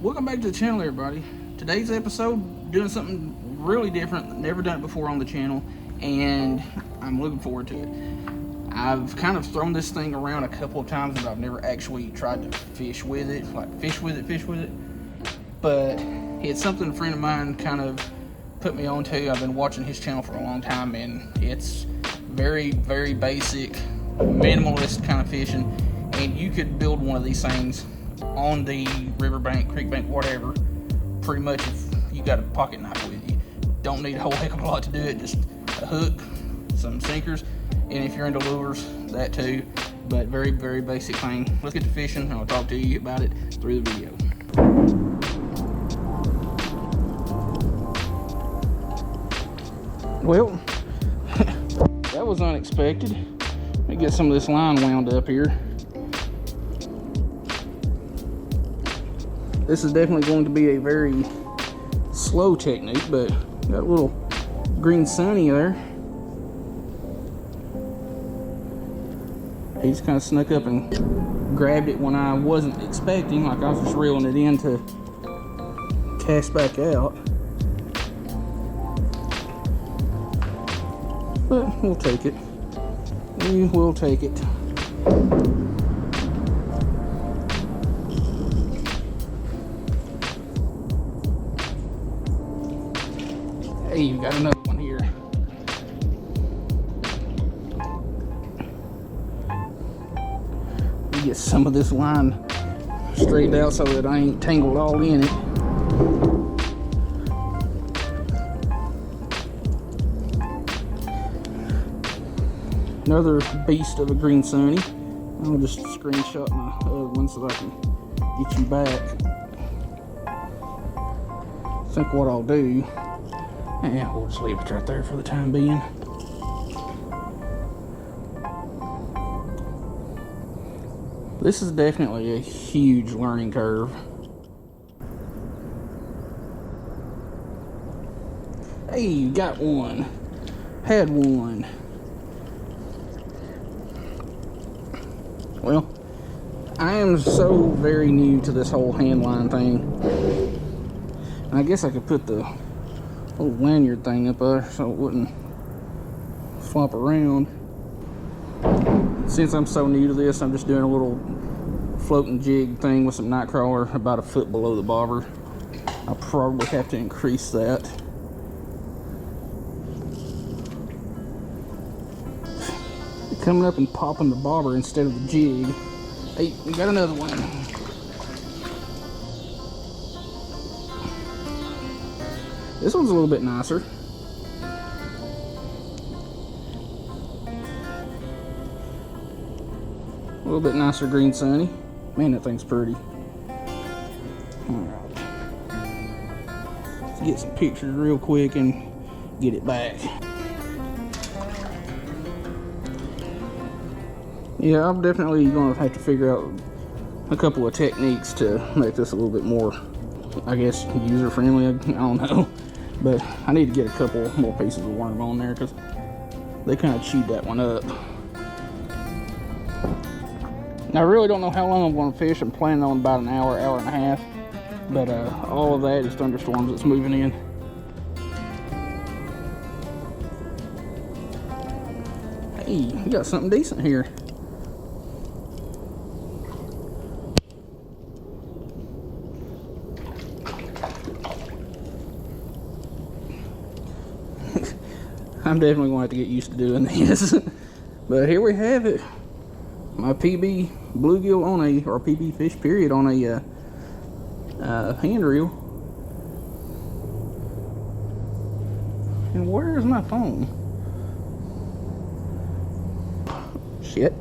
Welcome back to the channel, everybody. Today's episode, doing something really different, never done it before on the channel, and I'm looking forward to it. I've kind of thrown this thing around a couple of times, but I've never actually tried to fish with it, like fish with it. But it's something a friend of mine kind of put me on to. I've been watching his channel for a long time, and it's very, very basic, minimalist kind of fishing, and you could build one of these things on the riverbank, creek bank, whatever, pretty much if you got a pocket knife with you. Don't need a whole heck of a lot to do it, just a hook, some sinkers, and if you're into lures, that too. But very, very basic thing. Let's get to fishing, and I'll talk to you about it through the video. Well, that was unexpected. Let me get some of this line wound up here. This is definitely going to be a very slow technique, but got a little green sunny there. He just kind of snuck up and grabbed it when I wasn't expecting, like I was just reeling it in to cast back out. But we'll take it. We will take it. Hey, you got another one here. Get some of this line straightened out so that I ain't tangled all in it. Another beast of a green sunny. I'll just screenshot my other one so that I can get you back. I think what I'll do, yeah, we'll just leave it right there for the time being. This is definitely a huge learning curve. Hey, got one. Had one. Well, I am so very new to this whole handline thing. I guess I could put the little lanyard thing up there so it wouldn't flop around. Since I'm so new to this, I'm just doing a little floating jig thing with some night crawler about a foot below the bobber. I'll probably have to increase that. Coming up and popping the bobber instead of the jig. Hey, we got another one. This one's a little bit nicer. A little bit nicer green sunny. Man, that thing's pretty. Alright. Let's get some pictures real quick and get it back. Yeah, I'm definitely going to have to figure out a couple of techniques to make this a little bit more, I guess, user-friendly. I don't know. But I need to get a couple more pieces of worm on there because they kind of chewed that one up. Now, I really don't know how long I'm going to fish. I'm planning on about an hour, hour and a half. But all of that is thunderstorms that's moving in. Hey, you got something decent here. I'm definitely going to have to get used to doing this. But here we have it. My PB bluegill on a, or PB fish period on a hand reel. And where is my phone? Shit.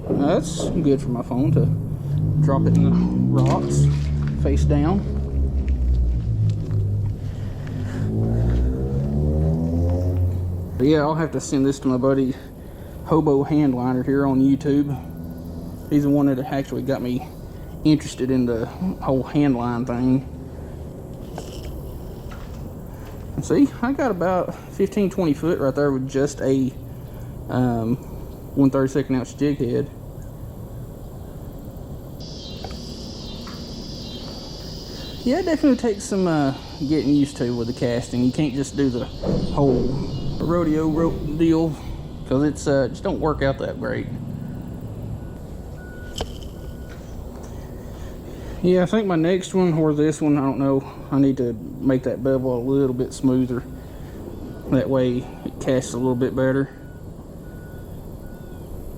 That's good for my phone to drop it in the rocks, face down. But yeah, I'll have to send this to my buddy Hobo Handliner here on YouTube. He's the one that actually got me interested in the whole handline thing. And see, I got about 15-20 foot right there with just a 1/32 ounce jig head. Yeah, it definitely takes some getting used to with the casting. You can't just do the whole rodeo rope deal, because it's just don't work out that great. Yeah, I think my next one, or this one, I don't know, I need to make that bevel a little bit smoother. That way it casts a little bit better.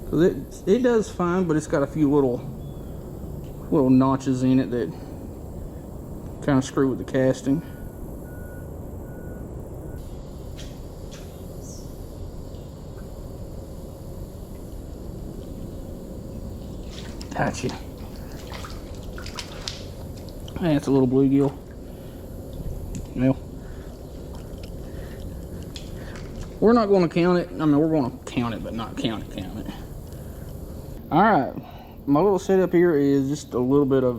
Cause it does fine, but it's got a few little notches in it that kind of screw with the casting. Gotcha. That's a little bluegill. Well, we're not going to count it. I mean, we're going to count it, but not count it. All right, my little setup here is just a little bit of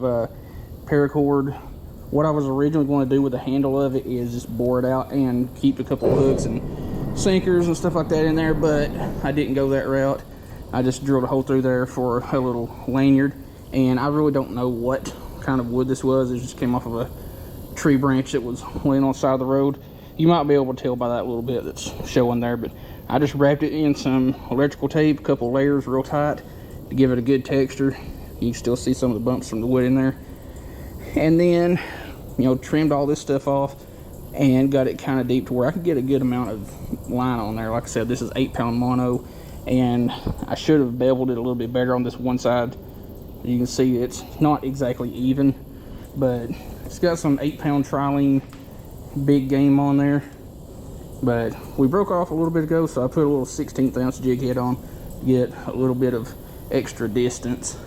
paracord. What I was originally going to do with the handle of it is just bore it out and keep a couple of hooks and sinkers and stuff like that in there, but I didn't go that route. I just drilled a hole through there for a little lanyard, and I really don't know what kind of wood this was. It just came off of a tree branch that was laying on the side of the road. You might be able to tell by that little bit that's showing there, but I just wrapped it in some electrical tape, a couple layers real tight to give it a good texture. You can still see some of the bumps from the wood in there. And then, you know, trimmed all this stuff off and got it kind of deep to where I could get a good amount of line on there. Like I said, this is 8-pound mono, and I should have beveled it a little bit better on this one side. You can see it's not exactly even, but it's got some 8-pound trilene big game on there. But we broke off a little bit ago, so I put a little 16th ounce jig head on to get a little bit of extra distance.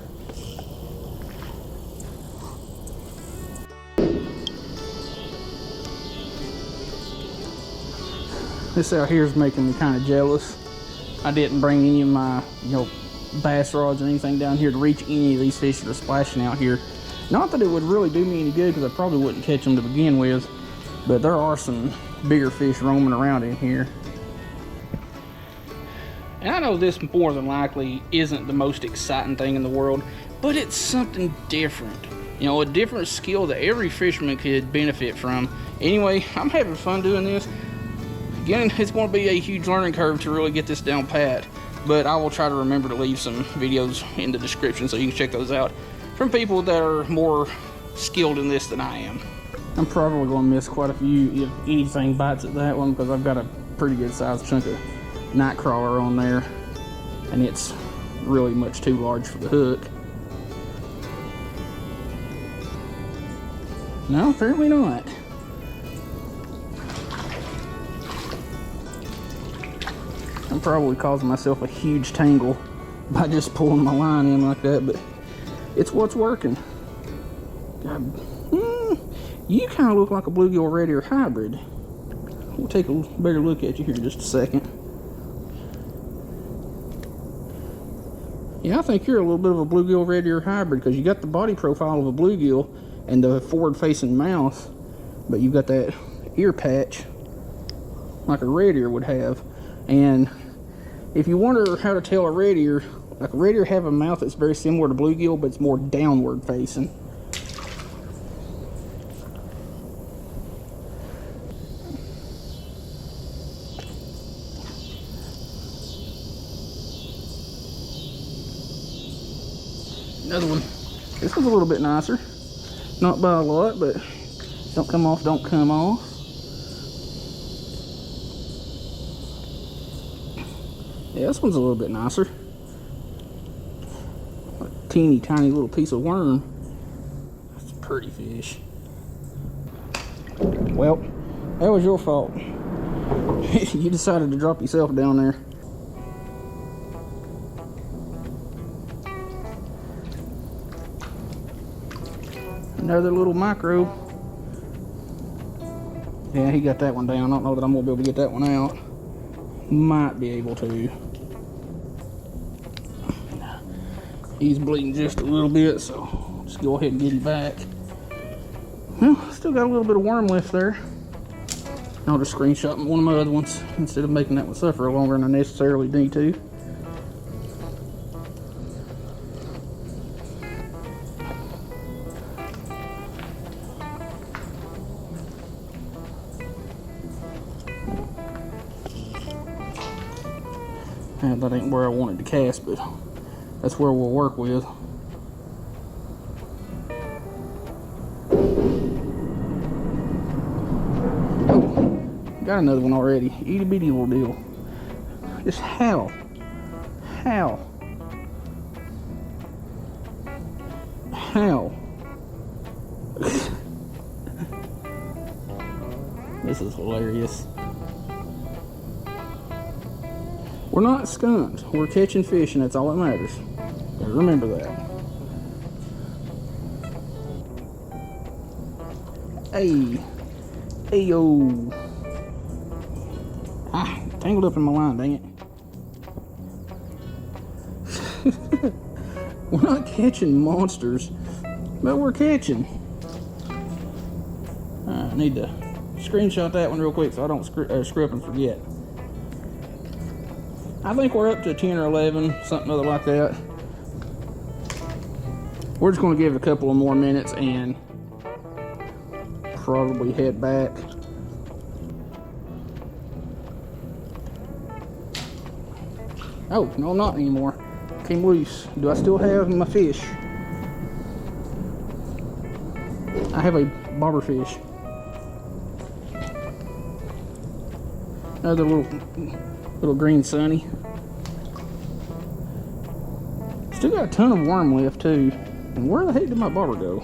This out here is making me kind of jealous. I didn't bring any of my, bass rods or anything down here to reach any of these fish that are splashing out here. Not that it would really do me any good, because I probably wouldn't catch them to begin with, but there are some bigger fish roaming around in here. And I know this more than likely isn't the most exciting thing in the world, but it's something different. You know, a different skill that every fisherman could benefit from. Anyway, I'm having fun doing this. Again, it's going to be a huge learning curve to really get this down pat, but I will try to remember to leave some videos in the description so you can check those out from people that are more skilled in this than I am. I'm probably going to miss quite a few if anything bites at that one, because I've got a pretty good sized chunk of night crawler on there, and it's really much too large for the hook. No, apparently not. I'm probably causing myself a huge tangle by just pulling my line in like that, but it's what's working. God, you kind of look like a bluegill red ear hybrid. We'll take a better look at you here in just a second. Yeah, I think you're a little bit of a bluegill red ear hybrid, because you got the body profile of a bluegill and the forward-facing mouth, but you've got that ear patch like a red ear would have. And if you wonder how to tell a red ear, like a red ear have a mouth that's very similar to bluegill, but it's more downward facing. Another one. This one's a little bit nicer. Not by a lot, but don't come off, don't come off. Yeah, this one's a little bit nicer. A teeny tiny little piece of worm. That's a pretty fish. Well, that was your fault. You decided to drop yourself down there. Another little micro. Yeah, he got that one down. I don't know that I'm gonna be able to get that one out. Might be able to. He's bleeding just a little bit, so just go ahead and get him back. Well, still got a little bit of worm left there. I'll just screenshot one of my other ones instead of making that one suffer longer than I necessarily need to. And that ain't where I wanted to cast, but that's where we'll work with. Oh, got another one already. Itty bitty little deal. Just how? How? How? This is hilarious. We're not skunked. We're catching fish, and that's all that matters. Gotta remember that. Hey. Hey, yo. Ah, tangled up in my line, dang it. We're not catching monsters, but we're catching. I need to screenshot that one real quick so I don't screw up and forget. I think we're up to 10 or 11, something other like that. We're just going to give it a couple of more minutes and probably head back. Oh, no, I'm not anymore. Came loose. Do I still have my fish? I have a bobber fish. Another little green sunny. Still got a ton of worm left too. And where the heck did my bobber go?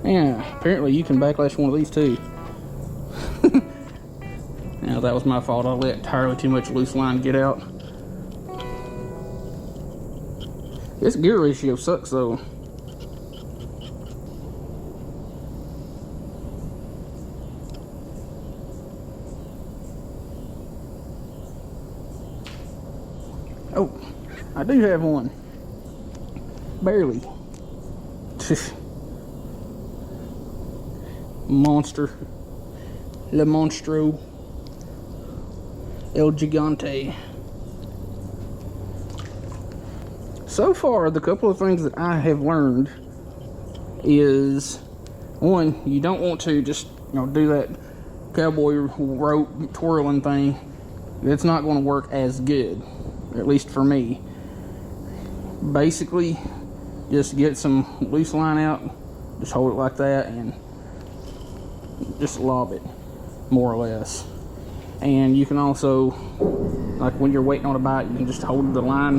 Yeah, apparently you can backlash one of these too. Now that was my fault. I let entirely too much loose line get out. This gear ratio sucks though. Oh, I do have one. Barely. Monster. Le Monstro. El Gigante. So far, the couple of things that I have learned is, one, you don't want to just, do that cowboy rope twirling thing. It's not going to work as good, at least for me. Basically, just get some loose line out, just hold it like that, and just lob it, more or less. And you can also, like when you're waiting on a bite, you can just hold the line.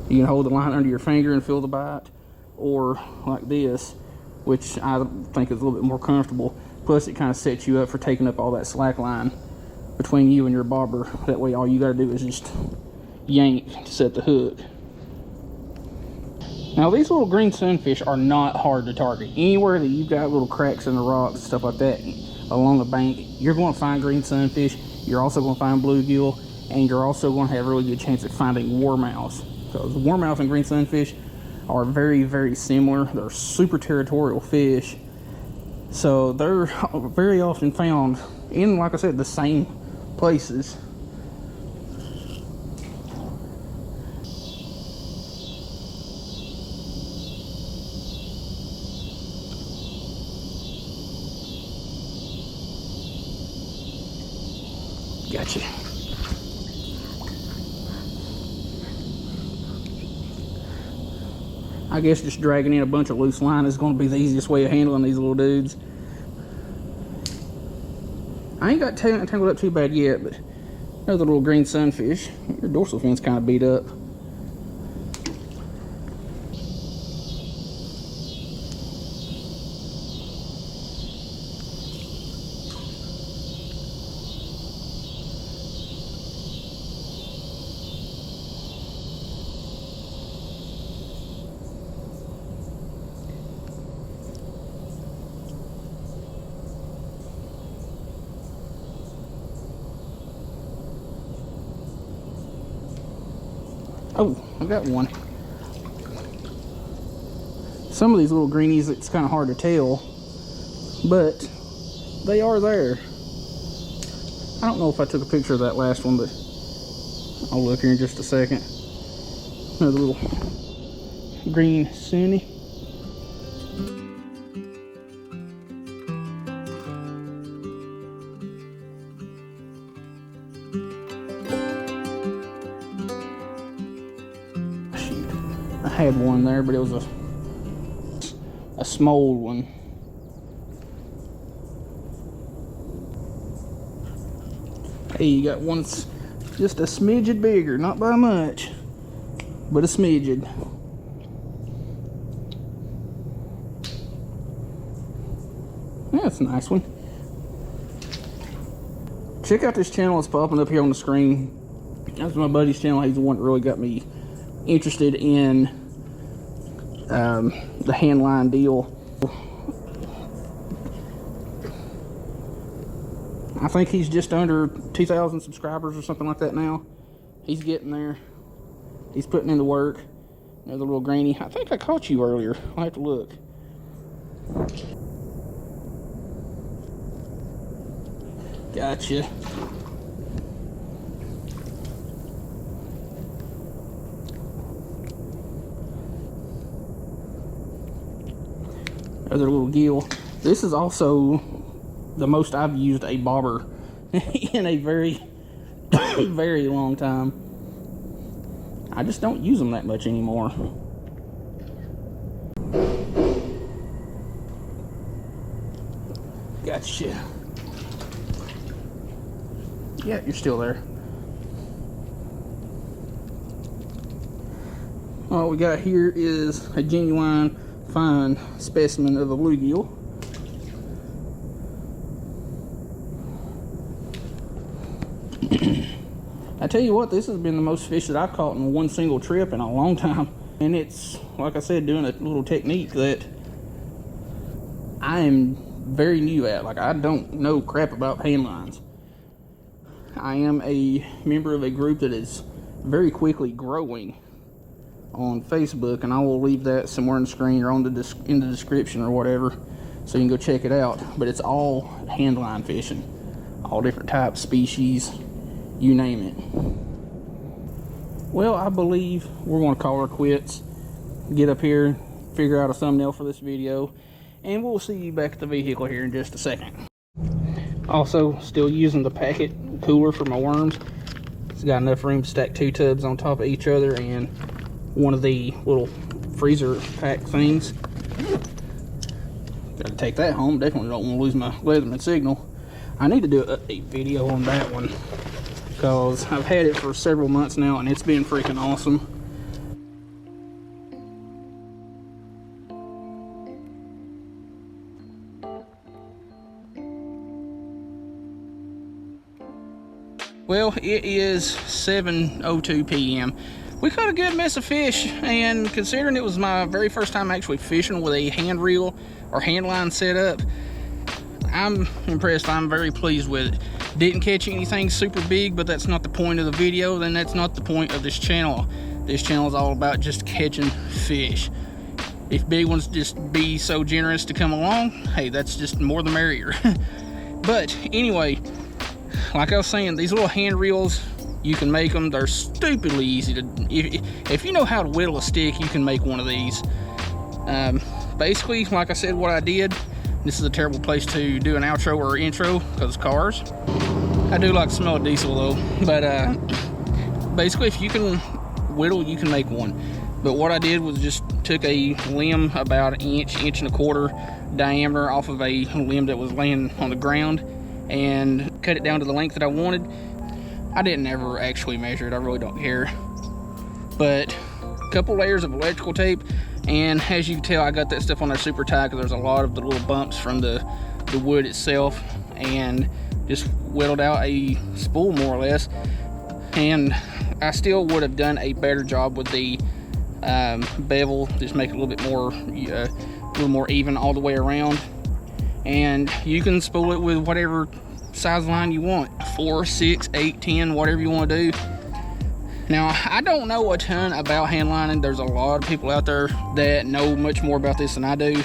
You can hold the line under your finger and feel the bite, or like this, which I think is a little bit more comfortable. Plus, it kind of sets you up for taking up all that slack line between you and your bobber. That way, all you got to do is just yank to set the hook. Now, these little green sunfish are not hard to target. Anywhere that you've got little cracks in the rocks, stuff like that, along the bank, you're going to find green sunfish. You're also going to find bluegill, and you're also going to have a really good chance at finding warmouths. Because warmouth and green sunfish are very, very similar. They're super territorial fish. So they're very often found in, like I said, the same places. Gotcha. I guess just dragging in a bunch of loose line is going to be the easiest way of handling these little dudes. I ain't got tangled up too bad yet, but another little green sunfish. Your dorsal fin's kind of beat up. Oh, I got one. Some of these little greenies, it's kind of hard to tell, but they are there. I don't know if I took a picture of that last one, but I'll look here in just a second. Another little green sunny. had one there, but it was a small one. Hey, you got one that's just a smidget bigger, not by much, but a smidget. That's a nice one. Check out this channel, it's popping up here on the screen. That's my buddy's channel. He's the one that really got me interested in the Handline deal. I think he's just under 2,000 subscribers or something like that now. He's getting there. He's putting in the work. Another little granny. I think I caught you earlier. I'll have to look. Gotcha. Another little gill. This is also the most I've used a bobber in a very, very long time. I just don't use them that much anymore. Gotcha. Yeah, you're still there. All we got here is a genuine fine specimen of a bluegill. I tell you what, this has been the most fish that I've caught in one single trip in a long time. And it's, like I said, doing a little technique that I am very new at. Like, I don't know crap about hand lines. I am a member of a group that is very quickly growing on Facebook, and I will leave that somewhere on the screen or on in the description or whatever, so you can go check it out. But it's all handline fishing, all different types, species, you name it. Well, I believe we're going to call her quits, get up here, figure out a thumbnail for this video, and we'll see you back at the vehicle here in just a second. Also, still using the packet cooler for my worms. It's got enough room to stack 2 tubs on top of each other and one of the little freezer pack things. Gotta take that home. Definitely don't want to lose my Leatherman signal. I need to do an update video on that one, because I've had it for several months now and it's been freaking awesome. Well, it is 7:02 p.m. We caught a good mess of fish, and considering it was my very first time actually fishing with a hand reel or hand line setup, I'm impressed. I'm very pleased with it. Didn't catch anything super big, but that's not the point of the video, then that's not the point of this channel. This channel is all about just catching fish. If big ones just be so generous to come along, hey, that's just more the merrier. But anyway, like I was saying, these little hand reels, you can make them. They're stupidly easy to, if you know how to whittle a stick, you can make one of these. Basically, like I said, what I did, this is a terrible place to do an outro or intro because it's cars. I do like the smell of diesel though, but basically if you can whittle, you can make one. But what I did was just took a limb about an inch and a quarter diameter off of a limb that was laying on the ground and cut it down to the length that I wanted. I didn't ever actually measure it, I really don't care. But a couple layers of electrical tape, and as you can tell, I got that stuff on there super tight because there's a lot of the little bumps from the wood itself, and just whittled out a spool more or less. And I still would have done a better job with the bevel, just make it a little more even all the way around. And you can spool it with whatever size line you want, 4, 6, 8, 10, whatever you want to do. Now, I don't know a ton about hand lining. There's a lot of people out there that know much more about this than I do.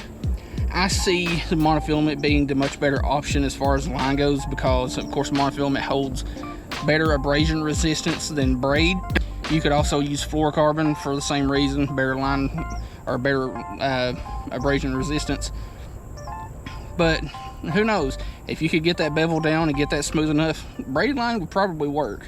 I see the monofilament being the much better option as far as line goes, because of course monofilament holds better abrasion resistance than braid. You could also use fluorocarbon for the same reason, better line or better abrasion resistance. But who knows, if you could get that bevel down and get that smooth enough, braid line would probably work.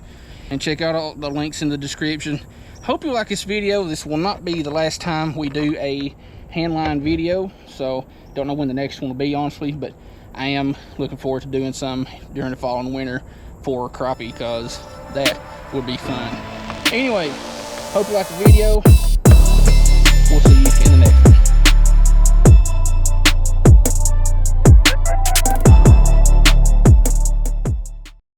And check out all the links in the description. hope you like this video. This will not be the last time we do a handline video, so don't know when the next one will be, honestly, but I am looking forward to doing some during the fall and winter for crappie, because that would be fun. Anyway, hope you like the video.